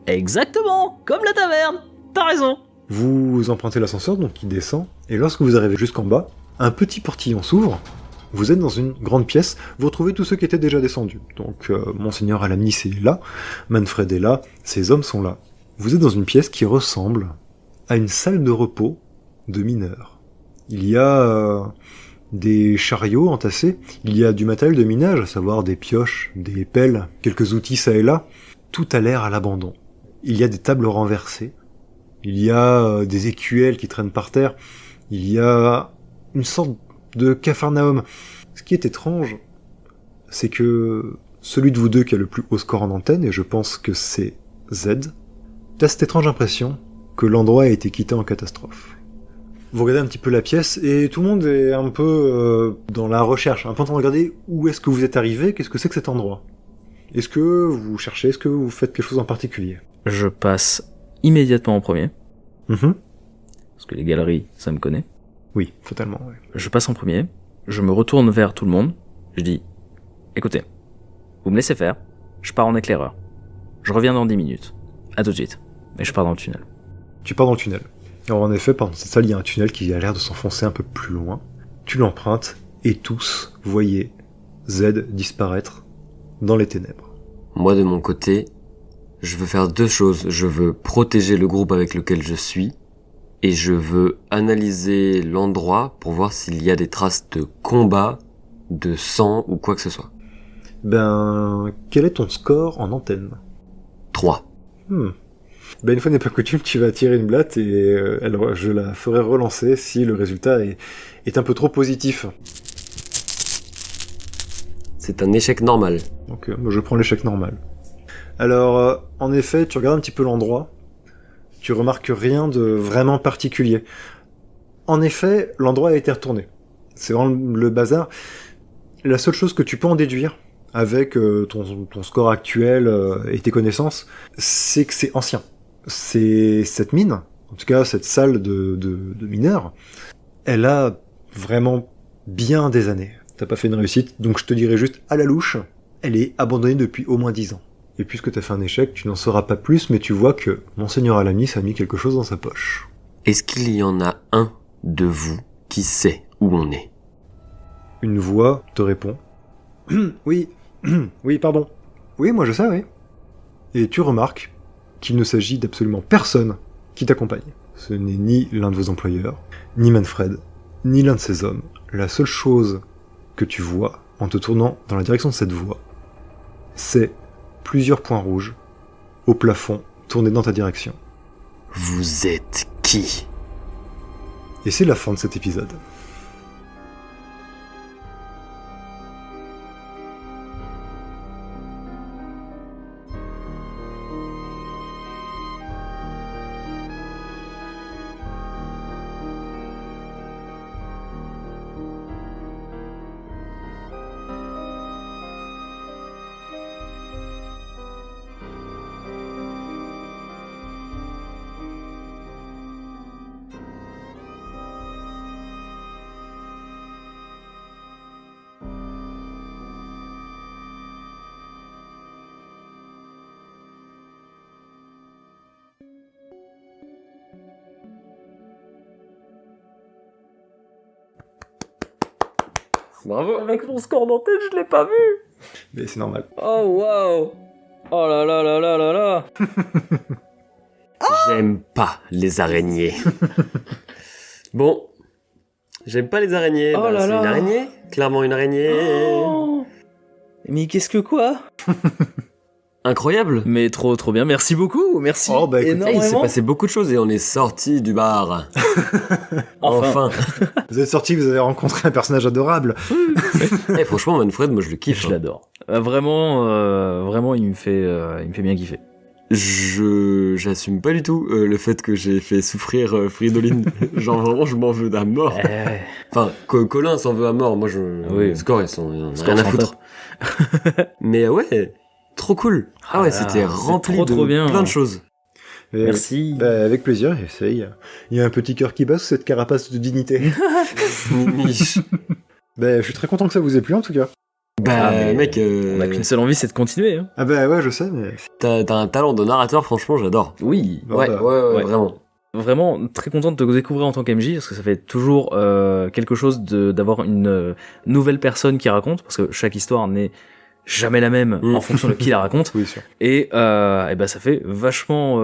Exactement, comme la taverne. T'as raison. Vous empruntez l'ascenseur, donc il descend, et lorsque vous arrivez jusqu'en bas, un petit portillon s'ouvre. Vous êtes dans une grande pièce, vous retrouvez tous ceux qui étaient déjà descendus. Donc Monseigneur Alamis est là, Manfred est là, ses hommes sont là. Vous êtes dans une pièce qui ressemble à une salle de repos de mineurs. Il y a des chariots entassés, il y a du matériel de minage, à savoir des pioches, des pelles, quelques outils ça et là. Tout a l'air à l'abandon. Il y a des tables renversées, il y a des écuelles qui traînent par terre, il y a une sorte de Capharnaüm. Ce qui est étrange, c'est que celui de vous deux qui a le plus haut score en antenne, et je pense que c'est Z, t'as cette étrange impression que l'endroit a été quitté en catastrophe. Vous regardez un petit peu la pièce, et tout le monde est un peu dans la recherche, un peu en train de regarder où est-ce que vous êtes arrivé, qu'est-ce que c'est que cet endroit. Est-ce que vous cherchez, est-ce que vous faites quelque chose en particulier? Je passe immédiatement en premier, Mhm. parce que les galeries, ça me connaît. Oui, totalement, ouais. Je passe en premier, je me retourne vers tout le monde, je dis « Écoutez, vous me laissez faire, je pars en éclaireur. Je reviens dans 10 minutes. À tout de suite. » Et je pars dans le tunnel. Tu pars dans le tunnel. Alors en effet, pendant cette salle, il y a un tunnel qui a l'air de s'enfoncer un peu plus loin. Tu l'empruntes, et tous voyez Z disparaître dans les ténèbres. Moi, de mon côté, je veux faire 2 choses. Je veux protéger le groupe avec lequel je suis, et je veux analyser l'endroit pour voir s'il y a des traces de combat, de sang ou quoi que ce soit. Ben, quel est ton score en antenne? 3. Ben, une fois n'est pas coutume, tu vas tirer une blatte et je la ferai relancer si le résultat est un peu trop positif. C'est un échec normal. Donc moi, je prends l'échec normal. Alors, en effet, tu regardes un petit peu l'endroit, tu remarques rien de vraiment particulier. En effet, l'endroit a été retourné. C'est vraiment le bazar. La seule chose que tu peux en déduire, avec ton score actuel et tes connaissances, c'est que c'est ancien. C'est cette mine, en tout cas cette salle de mineurs, elle a vraiment bien des années. T'as pas fait une réussite, donc je te dirais juste à la louche, elle est abandonnée depuis au moins 10 ans. Et puisque t'as fait un échec, tu n'en sauras pas plus, mais tu vois que Monseigneur Alamis a mis quelque chose dans sa poche. Est-ce qu'il y en a un de vous qui sait où on est? Une voix te répond. Oui, oui, pardon. Oui, moi je sais, oui. Et tu remarques qu'il ne s'agit d'absolument personne qui t'accompagne. Ce n'est ni l'un de vos employeurs, ni Manfred, ni l'un de ses hommes. La seule chose que tu vois en te tournant dans la direction de cette voix, c'est plusieurs points rouges au plafond tournés dans ta direction. Vous êtes qui? Et c'est la fin de cet épisode. Bravo. Avec mon score en tête, je l'ai pas vu. Mais c'est normal. Oh waouh. Oh là là là là là là. J'aime pas les araignées. Bon, j'aime pas les araignées. Oh là c'est là. une araignée. Clairement une araignée. Oh. Mais qu'est-ce que quoi? Incroyable. Mais trop bien, merci beaucoup, merci Oh, bah, écoutez, Eh, il s'est énormément. passé beaucoup de choses et on est sorti du bar. Enfin. Vous êtes sorti, vous avez rencontré un personnage adorable. Eh, franchement, Manfred, moi je le kiffe. Je hein. l'adore. Vraiment, il me fait bien kiffer. J'assume pas du tout le fait que j'ai fait souffrir Fridolin. Genre vraiment, je m'en veux à mort. Ouais. Enfin, Colin s'en veut à mort. Moi, Oui. Score, ils ont Score rien à sans foutre. Mais ouais, trop cool. Ah ouais, Ah, c'était c'est rempli trop, de trop bien. plein de choses. Et, Merci. bah, avec plaisir, essaye. Il y a un petit cœur qui bat sous cette carapace de dignité. Je suis très content que ça vous ait plu en tout cas. Bah, mais mec, On n'a qu'une seule envie, c'est de continuer. Hein. Ah bah ouais, je sais, mais... t'as un talent de narrateur, franchement, j'adore. Oui. Bon, Ouais, bah, ouais, ouais. vraiment. Vraiment très content de te découvrir en tant qu'MJ parce que ça fait toujours quelque chose d'avoir une nouvelle personne qui raconte parce que chaque histoire n'est jamais la même en fonction de qui la raconte Oui, sûr. et bah ça fait vachement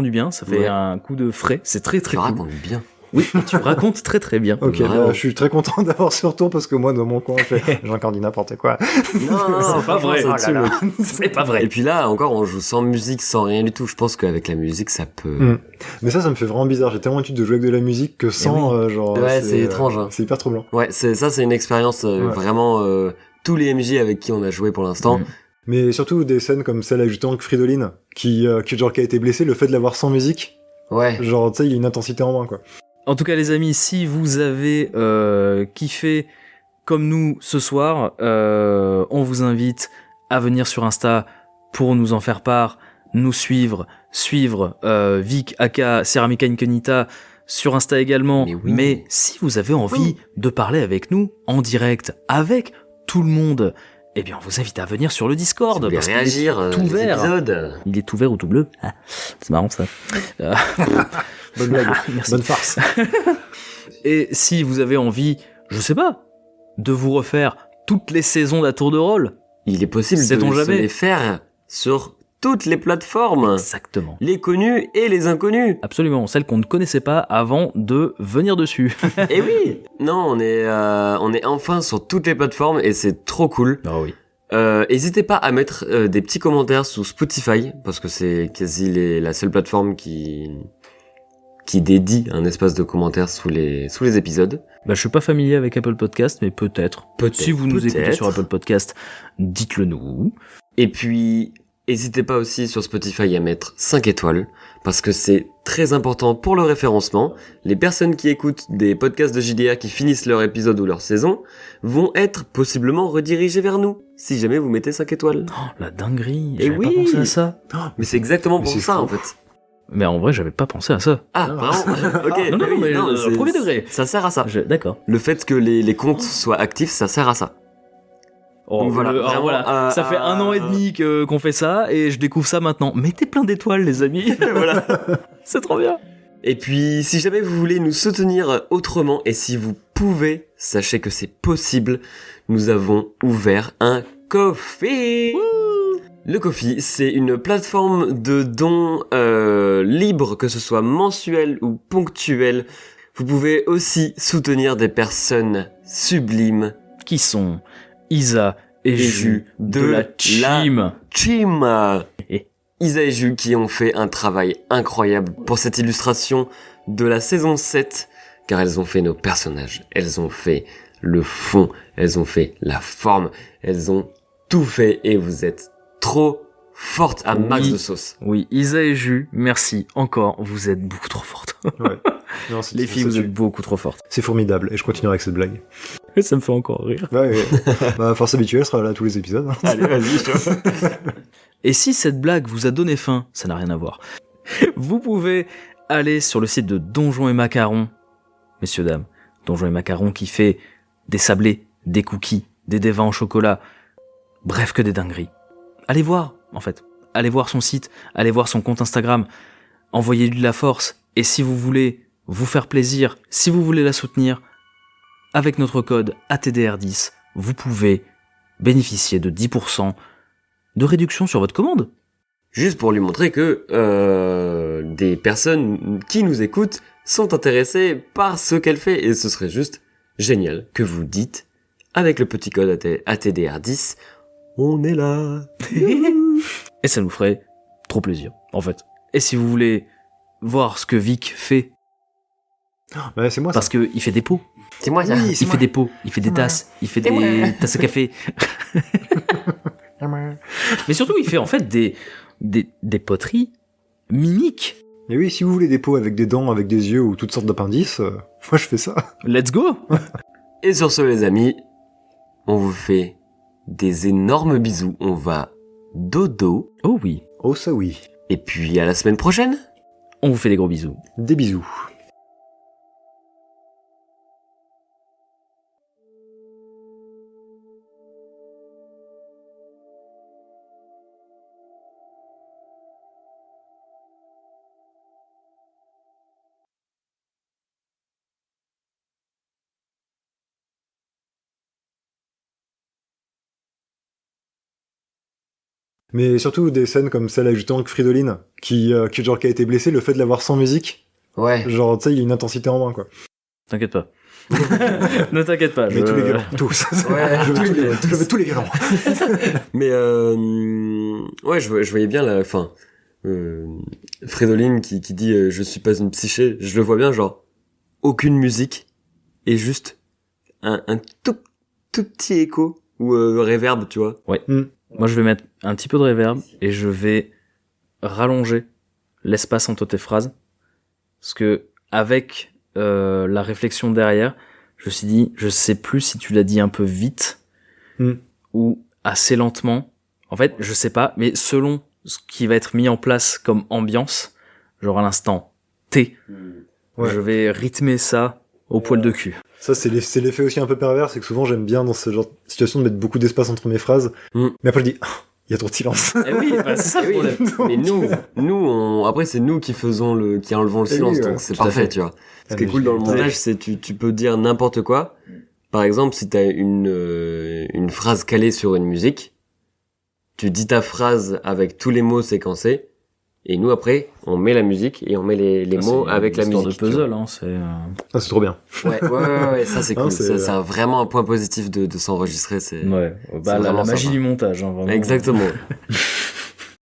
du bien, ça fait Ouais. un coup de frais, c'est très Tu cool. racontes bien. Oui, tu racontes très bien. Ok, Vraiment. bah, je suis très content d'avoir ce retour parce que moi, dans mon coin, j'ai encore dit n'importe quoi. Non, C'est pas vrai. ça Oh tue, là là. mec. C'est pas vrai. Et puis là, encore, on joue sans musique, sans rien du tout. Je pense qu'avec la musique, ça peut... Mais ça me fait vraiment bizarre. J'ai tellement l'habitude de jouer avec de la musique que sans, genre... Ouais, c'est étrange, hein. C'est hyper troublant. Ouais, c'est une expérience Ouais. vraiment... tous les MJ avec qui on a joué pour l'instant. Mm. Mais surtout des scènes comme celle avec justement avec Fridolin, qui a été blessé, le fait de l'avoir sans musique, Ouais. genre, tu sais, il y a une intensité en moins, quoi. En tout cas, les amis, si vous avez kiffé comme nous ce soir, on vous invite à venir sur Insta pour nous en faire part, nous suivre Vic aka Ceramica Incognita sur Insta également. Mais oui. Mais si vous avez envie de parler avec nous en direct, avec tout le monde, eh bien, on vous invite à venir sur le Si Discord. vous voulez parce qu'il réagir est tout aux vert. épisodes. Il est tout vert ou tout bleu. Ah, c'est marrant ça. Bonne blague. Merci. Bonne farce. Et si vous avez envie, je sais pas, de vous refaire toutes les saisons d'À Tour de Rôle, Il est possible de Sait-on se jamais les faire sur toutes les plateformes. exactement. Les connus et les inconnus. Absolument, celles qu'on ne connaissait pas avant de venir dessus. Et oui. Non, on est enfin sur toutes les plateformes et c'est trop cool. Ah oui. N'hésitez pas à mettre des petits commentaires sous Spotify parce que c'est quasi la seule plateforme qui dédie un espace de commentaires sous les épisodes. Bah, je suis pas familier avec Apple Podcast, mais peut-être. Si vous nous écoutez sur Apple Podcast, dites-le nous. Et puis, n'hésitez pas aussi sur Spotify à mettre 5 étoiles, parce que c'est très important pour le référencement. Les personnes qui écoutent des podcasts de JDR qui finissent leur épisode ou leur saison vont être possiblement redirigées vers nous, si jamais vous mettez 5 étoiles. Oh, la dinguerie, Eh j'avais pas oui. pensé à ça. Mais c'est exactement Mais pour c'est ça, fou. en fait. Mais en vrai, j'avais pas pensé à ça. Ah, Ah. vraiment Ok. Non, non, oui, mais c'est- premier degré. Ça sert à ça. D'accord. Le fait que les comptes soient actifs, ça sert à ça. Oh, Donc voilà, alors vraiment, voilà. Ça fait 1 an et demi qu'on fait ça, et je découvre ça maintenant. Mettez plein d'étoiles, les amis. Voilà. C'est trop bien. Et puis, si jamais vous voulez nous soutenir autrement, et si vous pouvez, sachez que c'est possible, nous avons ouvert un Ko-fi. Le Ko-fi, c'est une plateforme de dons libre, que ce soit mensuel ou ponctuel. Vous pouvez aussi soutenir des personnes sublimes. Qui sont Isa et Jus de la Chim. Chim. Isa et Jus qui ont fait un travail incroyable pour cette illustration de la saison 7, car elles ont fait nos personnages, elles ont fait le fond, elles ont fait la forme, elles ont tout fait et vous êtes trop fortes à max Oui. de sauce. Oui, Isa et Jus, merci encore. Vous êtes beaucoup trop fortes. Ouais. Non, c'est- Les filles, c'est- vous êtes beaucoup trop fortes. C'est formidable, et je continuerai avec cette blague. Ça me fait encore rire. Ouais, ouais. Bah, force habituelle sera là à tous les épisodes. hein. Allez, vas-y, chaud. Et si cette blague vous a donné faim, ça n'a rien à voir. Vous pouvez aller sur le site de Donjons et Macarons, messieurs, dames. Donjons et Macarons qui fait des sablés, des cookies, des dévins au chocolat. Bref, que des dingueries. Allez voir, en fait. Allez voir son site, allez voir son compte Instagram. Envoyez-lui de la force. Et si vous voulez vous faire plaisir, si vous voulez la soutenir, avec notre code ATDR10, vous pouvez bénéficier de 10% de réduction sur votre commande. Juste pour lui montrer que des personnes qui nous écoutent sont intéressées par ce qu'elle fait. Et ce serait juste génial que vous dites, avec le petit code ATDR10, on est là. Et ça nous ferait trop plaisir, en fait. Et si vous voulez voir ce que Vic fait, Ouais, c'est moi parce ça. qu'il fait des pots, C'est moi ça. Oui, il c'est fait moi. des pots, il fait des tasses, il fait des tasses à café. Mais surtout, il fait en fait des poteries mimiques. Et oui, si vous voulez des pots avec des dents, avec des yeux ou toutes sortes d'appendices, moi je fais ça. Let's go! Et sur ce les amis, on vous fait des énormes bisous. On va dodo. Oh oui, Oh ça oui. Et puis à la semaine prochaine. on vous fait des gros bisous. Des bisous. Mais surtout des scènes comme celle avec justement avec Fridolin, qui a été blessé, le fait de l'avoir sans musique, Ouais. genre tu sais, il y a une intensité en moins quoi. T'inquiète pas. Ne t'inquiète pas. Mais tous les violons, tous. Ouais, je veux tous les violons. Mais ouais, je voyais bien la fin. Fridolin qui dit je suis pas une psyché, je le vois bien genre aucune musique et juste un tout petit écho ou reverb, tu vois. Moi, je vais mettre un petit peu de reverb et je vais rallonger l'espace entre tes phrases. Parce que, avec la réflexion derrière, je me suis dit, je sais plus si tu l'as dit un peu vite ou assez lentement. En fait, je sais pas, mais selon ce qui va être mis en place comme ambiance, genre à l'instant T, Ouais. je vais rythmer ça au poil de cul. Ça, c'est l'effet aussi un peu pervers, c'est que souvent j'aime bien dans ce genre de situation de mettre beaucoup d'espace entre mes phrases, mais après je dis, il y a trop de silence. Eh oui, bah, c'est ça le problème. Mais nous, après c'est nous qui qui enlevons le Eh silence, oui, ouais. donc c'est Tout à parfait, fait. tu vois. Ce Ah, qui est mais cool dans le j'ai- montage, c'est tu peux dire n'importe quoi. Par exemple, si t'as une phrase calée sur une musique, tu dis ta phrase avec tous les mots séquencés, et nous après, on met la musique et on met les mots avec la musique. de tu vois. puzzle, hein, c'est... Ah, c'est trop bien. Ouais, ça c'est Non, cool. c'est- C'est vraiment un point positif de s'enregistrer. C'est Ouais, bah, vraiment la magie sympa. du montage, hein, vraiment. Exactement.